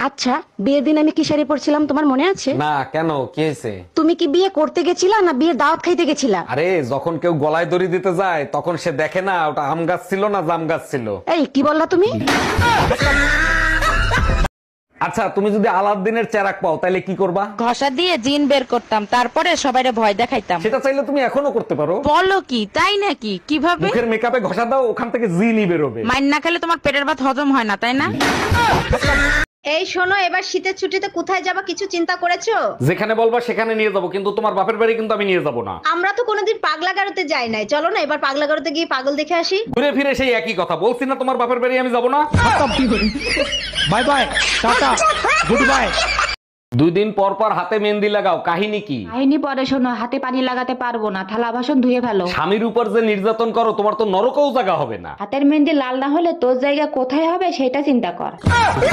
আচ্ছা, বিয়ের দিন আমি কি শাড়ি পরছিলাম তোমার মনে আছে? না, কেন, কি হয়েছে? তুমি কি বিয়ে করতে গেছিলা না বিয়ের দাওয়াত খাইতে গেছিলা? আরে যখন কেউ গলায় দড়ি দিতে যায় তখন সে দেখে না ওটা আম গাছ ছিল না জাম গাছ ছিল। এই কি বললা তুমি? আচ্ছা, তুমি যদি আলাদিনের চেরাক পাও তাহলে কি করবা? ঘষা দিয়ে জিন বের করতাম, তারপরে সবাইরে ভয় দেখাইতাম। সেটা চাইলে তুমি এখনো করতে পারো। বলো কি, তাই নাকি? কিভাবে? মুখের মেকআপে ঘষা দাও, ওখান থেকে জিনই বেরোবে। মাইন না খেলে তোমার পেটের ভাত হজম হয় না, তাই না? এই শোনো, এবার শীতের ছুটিতে কোথায় যাবা কিছু চিন্তা করেছো? যেখানে বলবা সেখানে নিয়ে যাবো, কিন্তু তোমার বাপের বাড়ি কিন্তু আমি নিয়ে যাবো না। আমরা তো কোনোদিন পাগলা গারোতে যাই নাই, চলো না এবার পাগলা গারোতে গিয়ে পাগল দেখে আসি। ঘুরে ফিরে সেই একই কথা বলছি না, তোমার বাপের বাড়ি আমি যাবো না। By bye, tata, good by. 2 দিন পর পর হাতে মেহেন্দি লাগাও, কাহিনী কি? কাহিনী পরে শোনো, হাতে পানি লাগাতে পারবো না, থালা বাসন ধুয়ে ফেলো। স্বামীর উপর যে নির্যাতন করো তোমার তো নরকেও জায়গা হবে না। হাতের মেহেন্দি লাল না হলে তোর জায়গা কোথায় হবে সেটা চিন্তা কর।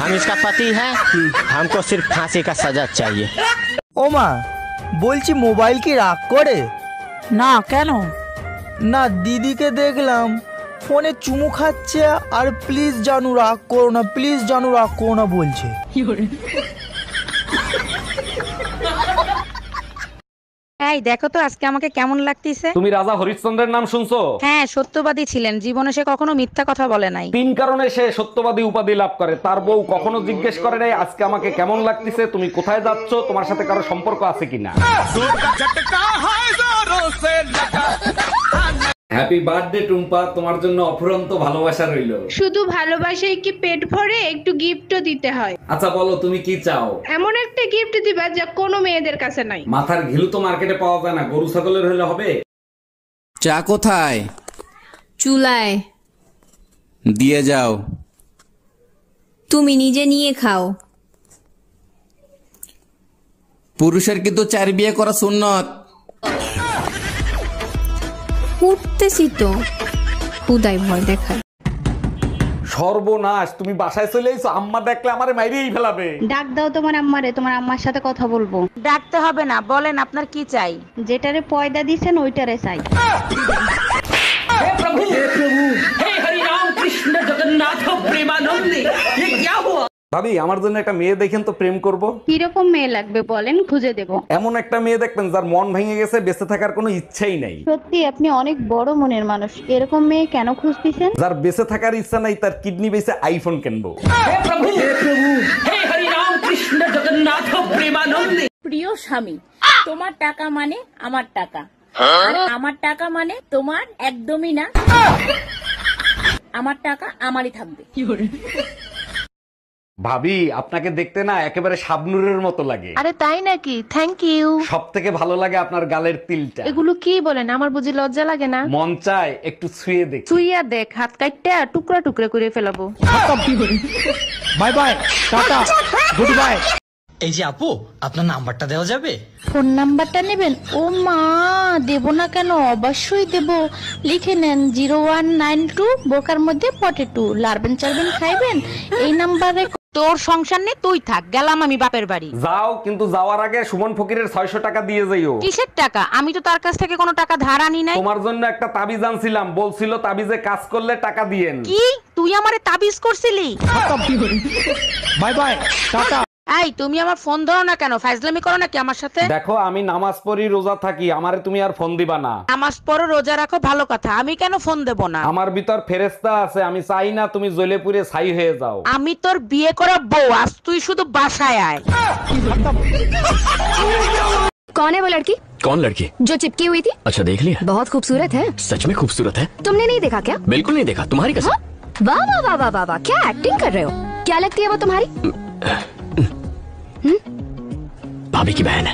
हम इसका पति है, हमको सिर्फ फांसी का सजा चाहिए। ও মা, বলছি মোবাইল কি রাগ করে? না, কেন? না, দিদিকে দেখলাম ফোনে চুমু খাচ্ছে আর প্লিজ জানু রাগ করো না, প্লিজ জানু রাগ করো না বলছে। এই দেখো তো আজকে আমাকে কেমন লাগতেছে। তুমি রাজা হরিশ্চন্দ্রের নাম শুনছো? হ্যাঁ, সত্যবাদী ছিলেন, জীবনে সে কখনো মিথ্যা কথা বলে নাই। 3 কারণে সে সত্যবাদী উপাধি লাভ করে। তার বউ কখনো জিজ্ঞেস করে নাই আজকে আমাকে কেমন লাগতেছে, তুমি কোথায় যাচ্ছ, তোমার সাথে কারো সম্পর্ক আছে কিনা। হ্যাপি বার্থডে টুম্পা, তোমার জন্য অফুরন্ত ভালোবাসা রইল। শুধু ভালোবাসাই কি পেট ভরে? একটু গিফটও দিতে হয়। আচ্ছা বলো তুমি কি চাও? এমন একটা গিফট দিবা যা কোনো মেয়েদের কাছে নাই। মাথার ঘিলু তো মার্কেটে পাওয়া যায় না, গরু ছাগলের হলে হবে। চা কোথায়? চুলায়। দিয়ে যাও। তুমি নিজে নিয়ে খাও। পুরুষের কিন্তু 4 বিয়ে করা সুন্নত। উঠতেছি তো, খুদাই ভয় দেখায়। সর্বনাশ, তুমি বাসায় চলে এসো, আম্মা দেখলে আমারে মাইরেই ফেলাবে। ডাক দাও তোমার আম্মারে, তোমার আম্মার সাথে কথা বলবো। ডাকতে হবে না, বলেন আপনার কি চাই। যেটারে পয়দা দিছেন ওইটারে চাই। ভাবি, আমার জন্য একটা মেয়ে দেখেন তো, প্রেম করব। কিরকম মেয়ে লাগবে বলেন, খুঁজে দেব। এমন একটা মেয়ে দেখবেন যার মন ভেঙে গেছে, বেঁচে থাকার কোনো ইচ্ছাই নাই। সত্যি আপনি অনেক বড় মনের মানুষ, এরকম মেয়ে কেন খুঁজতেছেন? যার বেঁচে থাকার ইচ্ছা নাই, তার কিডনি বেঁচে আইফোন কিনবো। প্রিয় স্বামী, তোমার টাকা মানে আমার টাকা, আর আমার টাকা মানে তোমার একদমই না। আমার টাকা আমারই থাকবে। ভাবি, আপনাকে দেখতে না একেবারে শাবনুরের মতো লাগে। আরে তাই নাকি? Thank you. সব থেকে ভালো লাগে আপনার গালের তিলটা। এগুলো কি বলেন, আমার বুঝি লজ্জা লাগে না? মন চায় একটু ছুঁয়ে দেখ। তুইয়া দেখ, হাত কাটতে টুকরা টুকরা করে ফেলাবো। Bye bye, tata, good bye. এই যে আপু, আপনার নাম্বারটা দেওয়া যাবে? ফোন নাম্বারটা নেবেন? ও মা, দেব না কেন, অবশ্যই দেব। লিখে নেন 0192 বোকার মধ্যে পটেটো, লারবেন চারবেন খাইবেন এই নাম্বারে। তোর সংসার নেই, তুই থাক, গেলাম আমি বাপের বাড়ি। যাও, কিন্তু যাওয়ার আগে সুমন ফকিরের 600 টাকা দিয়ে যাইও। কিসের টাকা? আমি তো তার কাছ থেকে কোনো টাকা ধার আনি নাই। তোমার জন্য একটা তাবিজ আনছিলাম, বলছিল তাবিজে কাজ করলে টাকা দিয়েন। কি তুই আমারে তাবিজ করছিলি? By bye, tata. এই তুমি আমার ফোন ধরো না কেন? ফাইজলামি করো নাকি আমার সাথে? দেখো, আমি নামাজ পড়ি, রোজা থাকি, আমারে তুমি আর ফোন দিবা না। নামাজ পড়ো, রোজা রাখো, ভালো কথা, আমি কেন ফোন দেব না? আমার ভিতর ফেরেশতা আছে, আমি চাই না তুমি জ্বলে পুড়ে ছাই হয়ে যাও। আমি তোর বিয়ে করা বউ, আজ তুই শুধু বাসায় আয়। कौन है वो लड़की? कौन लड़की? जो चिपकी हुई थी। अच्छा, देख लिया? बहुत खूबसूरत है। सच में खूबसूरत है? तुमने नहीं देखा क्या? बिल्कुल नहीं देखा, तुम्हारी कसम। वाह वाह वाह वाह वाह वाह, क्या एक्टिंग कर रहे हो? क्या लगती है वो तुम्हारी? भाभी की बहन है।